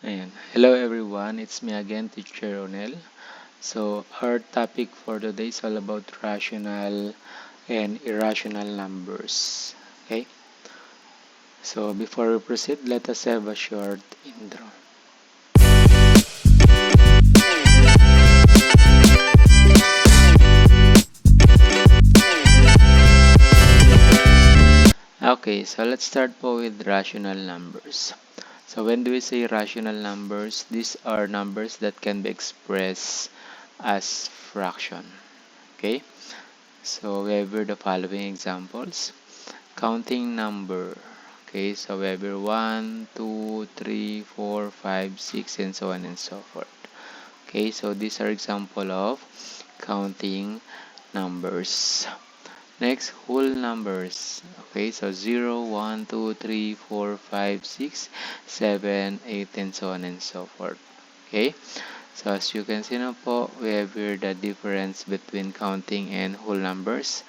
Ayan. Hello everyone, it's me again, Teacher Ronel. So our topic for today is all about rational and irrational numbers. Okay, so before we proceed, let us have a short intro. Okay, so let's start po with rational numbers. So when do we say rational numbers? These are numbers that can be expressed as fraction. Okay, so we have here the following examples. Counting number. Okay, so we have here 1, 2, 3, 4, 5, 6, and so on and so forth. Okay, so these are example of counting numbers. Next, whole numbers. Okay, so 0, 1, 2, 3, 4, 5, 6, 7, 8, and so on and so forth. Okay, so as you can see na po, we have here the difference between counting and whole numbers.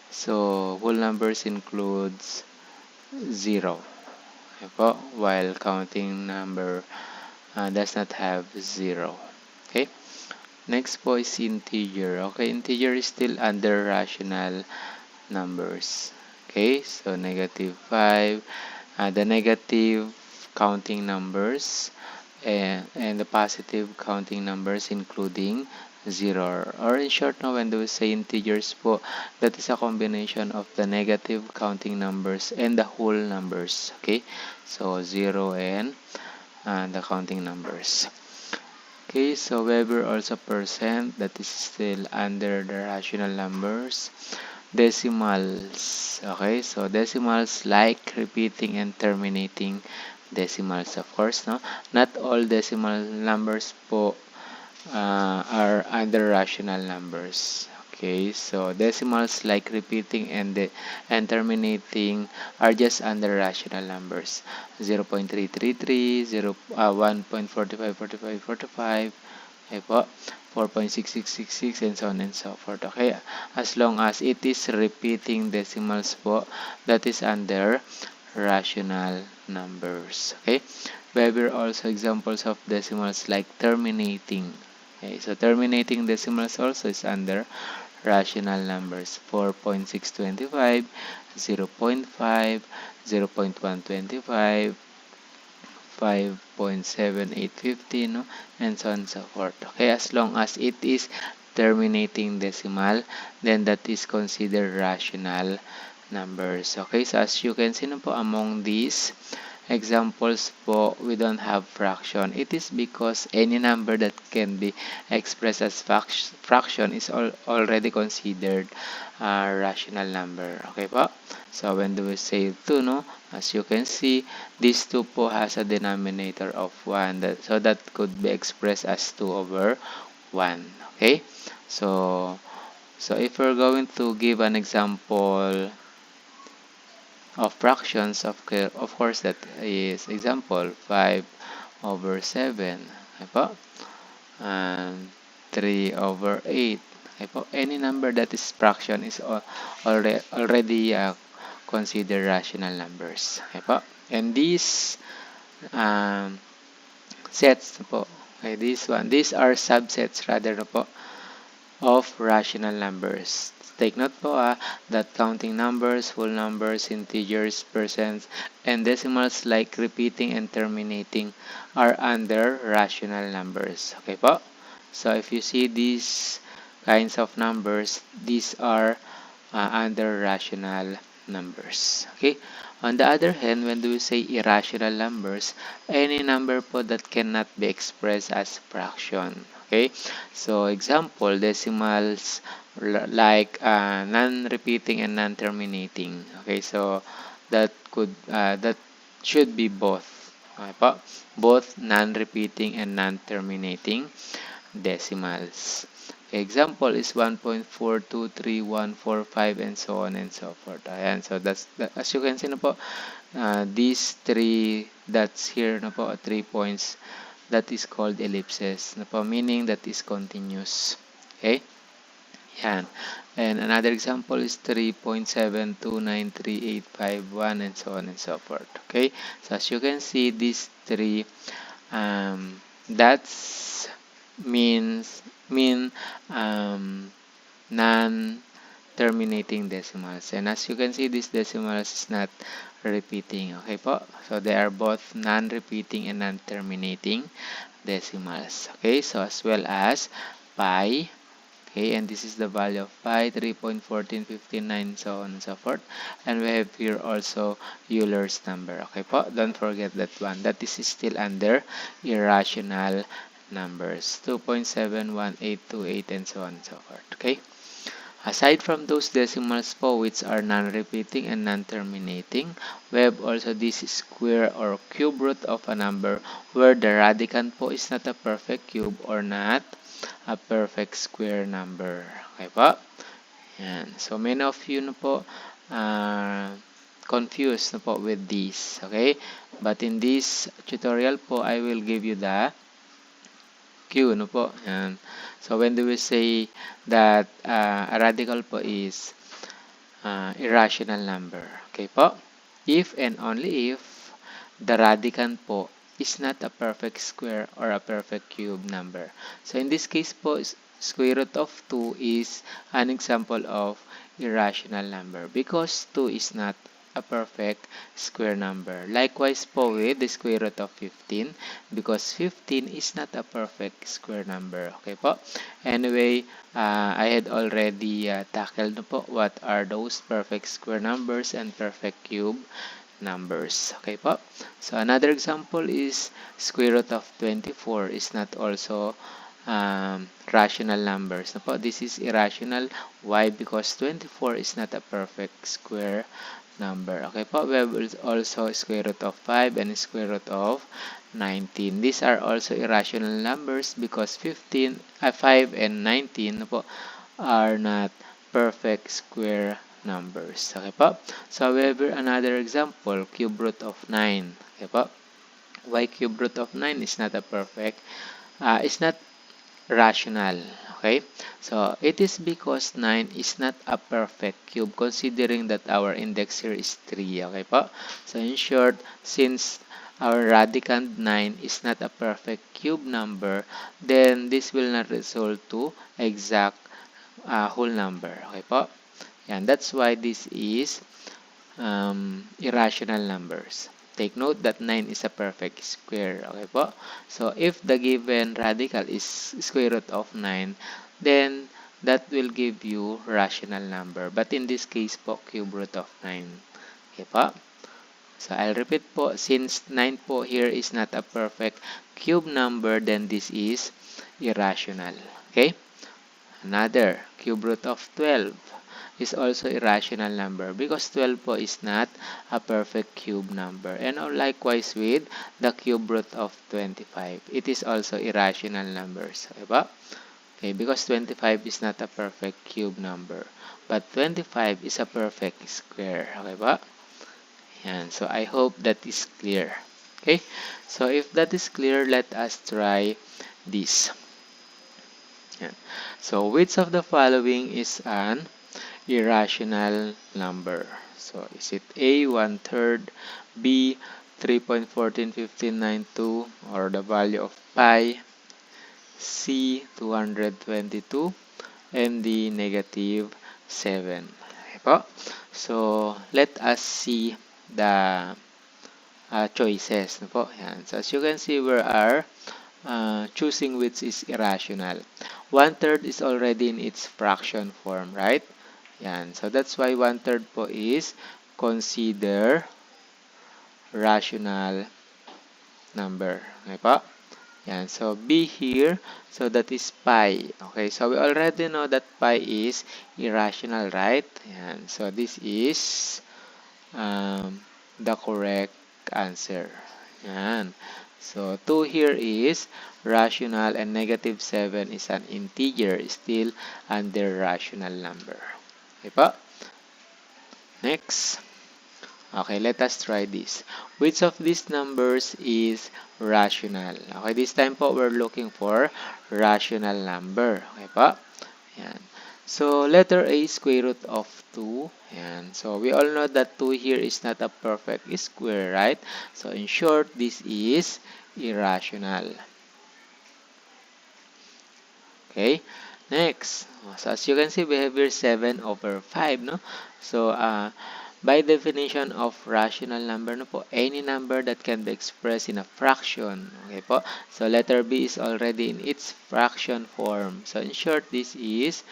So, whole numbers includes 0. Okay po, while counting number does not have 0. Okay, next po is integer. Okay, integer is still under rational numbers. Okay, so -5, the negative counting numbers and the positive counting numbers including 0. Or in short na when we say integers po, that is a combination of the negative counting numbers and the whole numbers. Okay, so 0 and the counting numbers. Okay, so Weber also percent, that is still under the rational numbers. Decimals. Okay, so decimals like repeating and terminating decimals, of course, no? Not all decimal numbers po are under rational numbers. Okay, so decimals like repeating and terminating are just under rational numbers. 0.333, 1.454545, okay po, 4.6666, and so on and so forth. Okay, as long as it is repeating decimals po, that is under rational numbers. Okay, Weber also examples of decimals like terminating. Okay, so terminating decimals also is under rational numbers. 4.625, 0.5, 0.125, 5.7850, no? And so on and so forth. Okay, as long as it is terminating decimal, then that is considered rational numbers. Okay, so as you can see no po, among these examples po, we don't have fraction. It is because any number that can be expressed as fraction is already considered a rational number. Okay po? So when do we say 2, no? As you can see, this 2 po has a denominator of 1. So that could be expressed as 2 over 1. Okay? So if we're going to give an example of fractions, of course, that is example 5 over 7. Okay po? And 3 over 8. Okay po? Any number that is fraction is already considered rational numbers. Okay po? And these sets po, okay, these are subsets rather na po of rational numbers. Take note po that counting numbers, whole numbers, integers, percents, and decimals like repeating and terminating are under rational numbers. Okay po? So if you see these kinds of numbers, these are under rational numbers. Okay? On the other hand, when we say irrational numbers, any number po that cannot be expressed as fraction. Okay? So example, decimals like non-repeating and non-terminating. Okay? So that should be both. Okay po? Both non-repeating and non-terminating decimals. Example is 1.423145 and so on and so forth. Ayan, so as you can see na po, these 3 dots here na po, 3 points, that is called ellipses na po, meaning that is continuous. Okay? Yan. And another example is 3.7293851 and so on and so forth. Okay? So as you can see, these 3 that's mean non-terminating decimals. And as you can see, this decimals is not repeating. Okay po? So they are both non-repeating and non-terminating decimals. Okay, so as well as pi. Okay, and this is the value of pi, 3.1459, so on and so forth. And we have here also Euler's number. Okay po, don't forget that one. That is still under irrational numbers, 2.71828, and so on and so forth. Okay. Aside from those decimals po which are non-repeating and non-terminating, we have also this square or cube root of a number where the radicand po is not a perfect cube or not a perfect square number. Okay po? Yan. So many of you na po confused na po with this. Okay? But in this tutorial po, I will give you the Q, no po? Yan. So when do we say that a radical po is irrational number? Okay po? If and only if the radicand po is not a perfect square or a perfect cube number. So in this case po, square root of 2 is an example of irrational number because 2 is not a perfect square number. Likewise po with the square root of 15 because 15 is not a perfect square number. Okay po? Anyway, I had already tackled po what are those perfect square numbers and perfect cube numbers. Okay po? So another example is square root of 24 is not also rational numbers. Po? This is irrational. Why? Because 24 is not a perfect square number. Okay po? We have also square root of 5 and square root of 19. These are also irrational numbers because 5 and 19 po are not perfect square numbers. Okay po? So, however, another example, cube root of 9. Okay po? Why cube root of 9 is not a perfect, is not rational. Okay? So, it is because 9 is not a perfect cube considering that our index here is 3. Okay po? So, in short, since our radicand 9 is not a perfect cube number, then this will not result to exact whole number. Okay po? And that's why this is irrational numbers. Take note that 9 is a perfect square. Okay po? So, if the given radical is square root of 9, then that will give you rational number. But in this case po, cube root of 9. Okay po? So, I'll repeat po, since 9 po here is not a perfect cube number, then this is irrational. Okay? Another, cube root of 12 is also irrational number because 12 po is not a perfect cube number. And likewise with the cube root of 25. It is also irrational numbers. Okay ba? Okay, because 25 is not a perfect cube number. But 25 is a perfect square. Okay ba? Yan. So, I hope that is clear. Okay? So, if that is clear, let us try this. Yan. So, which of the following is an irrational number? So, is it A, 1/3, B, 3.141592, or the value of pi, C, 222, and D, negative 7. Okay po? So, let us see the choices. No po? Yan. So, as you can see, we are choosing which is irrational. 1/3 is already in its fraction form, right? Yan. So, that's why 1/3 po is consider rational number. Okay po? Yan. So, B here, so that is pi. Okay, so we already know that pi is irrational, right? Yan. So, this is the correct answer. Yan. So, 2 here is rational and negative 7 is an integer, still under rational number. Okay po? Next. Okay, let us try this. Which of these numbers is rational? Okay, this time po, we're looking for rational number. Okay po? Yan. So, letter A, square root of 2. And so, we all know that 2 here is not a perfect square, right? So, in short, this is irrational. Okay, next. So, as you can see, we have here 7 over 5, no? So, by definition of rational number, no po, any number that can be expressed in a fraction. Okay po? So, letter B is already in its fraction form. So, in short, this is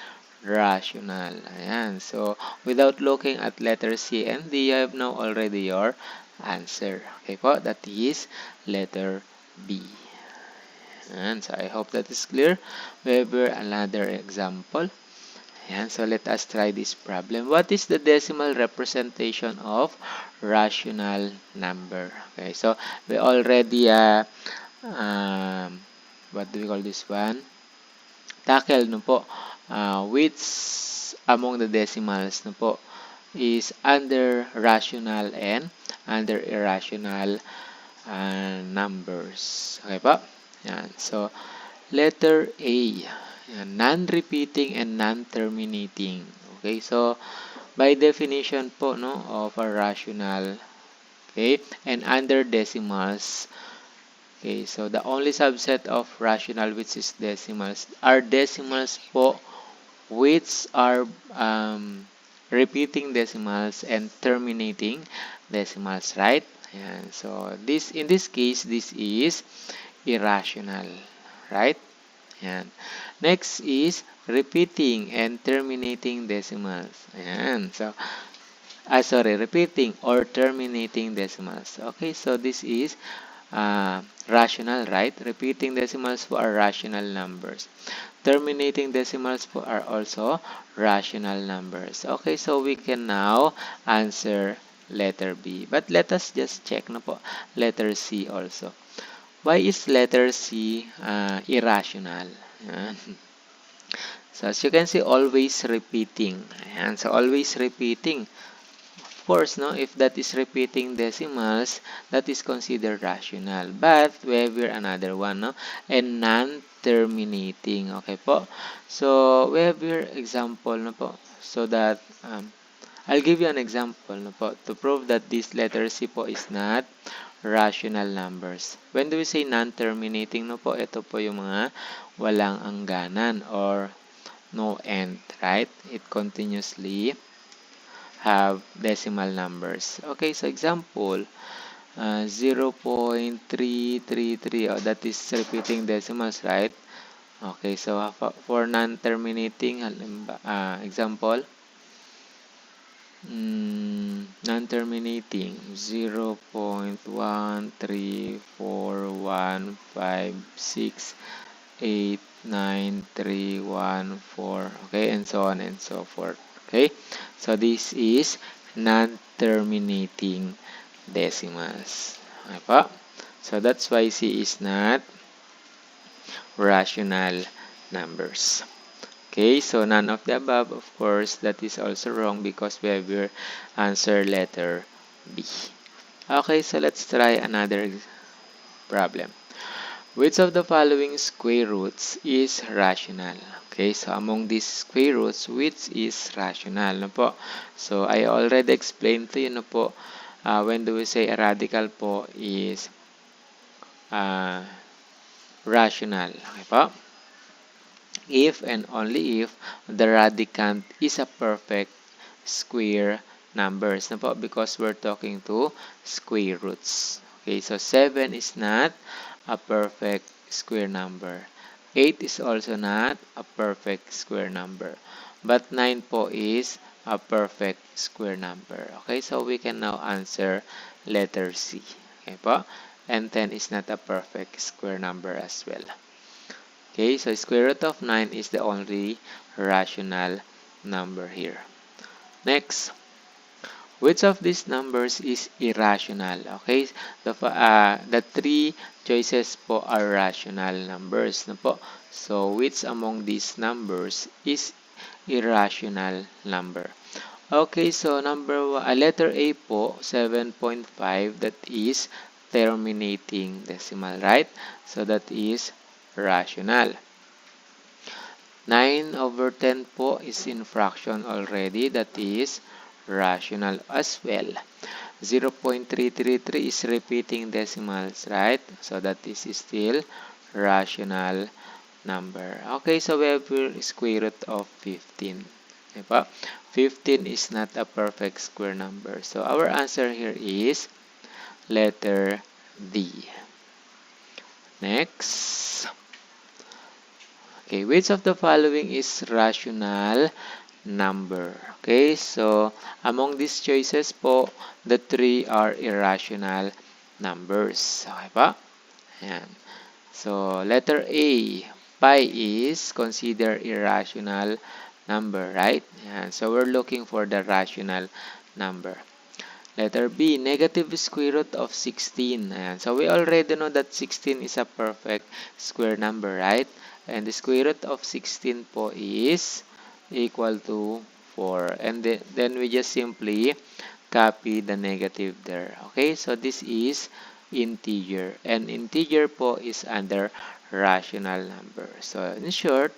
rational. Ayan. So, without looking at letter C and D, you have now already your answer. Okay po? That is letter B. And so, I hope that is clear. We have here another example. Ayan. So, let us try this problem. What is the decimal representation of rational number? Okay. So, we already, what do we call this one? Tackle, no po, which among the decimals, no po, is under rational and under irrational numbers. Okay po? Yan. So, letter A, yan, non-repeating and non-terminating. Okay, so, by definition po, no, of a rational, okay, and under decimals, okay, so the only subset of rational which is decimals are decimals po which are repeating decimals and terminating decimals, right? Ayan. So, in this case, this is irrational, right? Ayan. Next is repeating and terminating decimals. Ayan. So, repeating or terminating decimals. Okay, so this is rational, right? Repeating decimals are rational numbers. Terminating decimals are also rational numbers. Okay, so we can now answer letter B. But let us just check na po letter C also. Why is letter C irrational? Ayan. So as you can see, always repeating. Ayan. So always repeating. Of course, no, if that is repeating decimals, that is considered rational. But we have here another one, no, and non-terminating. Okay po. So we have here example, no po. So that I'll give you an example, no po, to prove that this letter C po is not rational numbers. When do we say non-terminating, no po? Ito po yung mga walang hangganan or no end, right? It continuously have decimal numbers. Okay, so example, 0.333, oh, that is repeating decimals, right? Okay, so for non-terminating, example, non-terminating, 0.13415689314, okay, and so on and so forth. Okay, so this is non-terminating decimals. Okay po? So that's why C is not rational numbers. Okay, so none of the above, of course, that is also wrong because we have your answer letter B. Okay, so let's try another problem. Which of the following square roots is rational? Okay, so among these square roots, which is rational? No po? So I already explained to you, no po, when do we say a radical po is rational. Okay po? If and only if the radicand is a perfect square numbers, no po? Because we're talking to square roots. Okay, so 7 is not a perfect square number. 8 is also not a perfect square number. But 9 po is a perfect square number. Okay, so we can now answer letter C. Okay po? And 10 is not a perfect square number as well. Okay, so square root of 9 is the only rational number here. Next, which of these numbers is irrational? Okay, the three choices po are rational numbers. No po? So, which among these numbers is irrational number? Okay, so letter A po, 7.5, that is terminating decimal, right? So, that is rational. 9 over 10 po is in fraction already. That is rational as well. 0.333 is repeating decimals, right? So that is still rational number. Okay, so we have here square root of 15. Diba? 15 is not a perfect square number. So our answer here is letter D. Next. Okay, which of the following is rational number? Okay, so among these choices po, the three are irrational numbers. Okay pa? Ayan. So, letter A, pi is considered irrational number, right? Ayan. So, we're looking for the rational number. Letter B, negative square root of 16. Ayan. So, we already know that 16 is a perfect square number, right? And the square root of 16 po is equal to 4. And then we just simply copy the negative there. Okay, so this is integer. And integer po is under rational number. So, in short,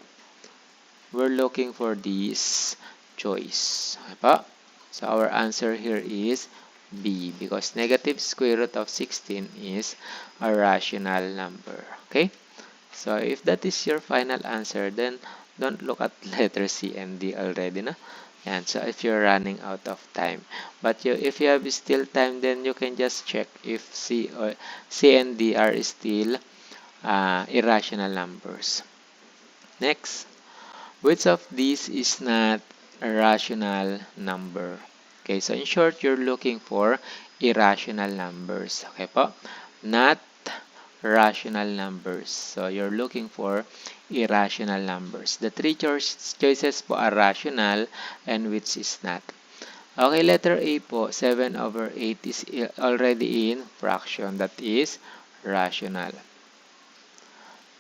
we're looking for this choice. Okay po? So, our answer here is B because negative square root of 16 is a rational number. Okay? So, if that is your final answer, then don't look at letter C and D already, no? And so, if you're running out of time. But if you have still time, then you can just check if C and D are still irrational numbers. Next, which of these is not a rational number? Okay, so in short, you're looking for irrational numbers. Okay po? Not rational numbers. So, you're looking for irrational numbers. The three choices po are rational and which is not. Okay, letter A po, 7 over 8 is already in fraction. That is rational.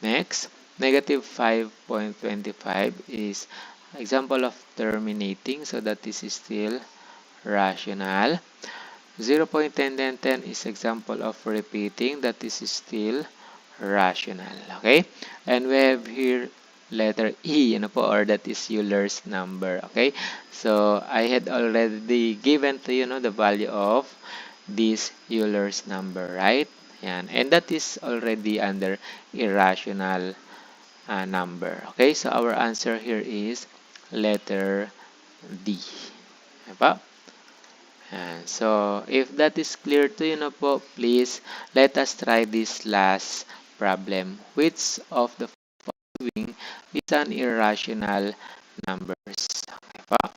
Next, negative 5.25 is example of terminating. So, that is still rational. 0.10 is example of repeating. That is still rational. Okay? And we have here letter E, or that is Euler's number. Okay? So, I had already given to you, the value of this Euler's number, right? Yan. And that is already under irrational number. Okay? So, our answer here is letter D. Diba? So, if that is clear to you na po, please let us try this last problem. Which of the following is an irrational numbers? Okay pa?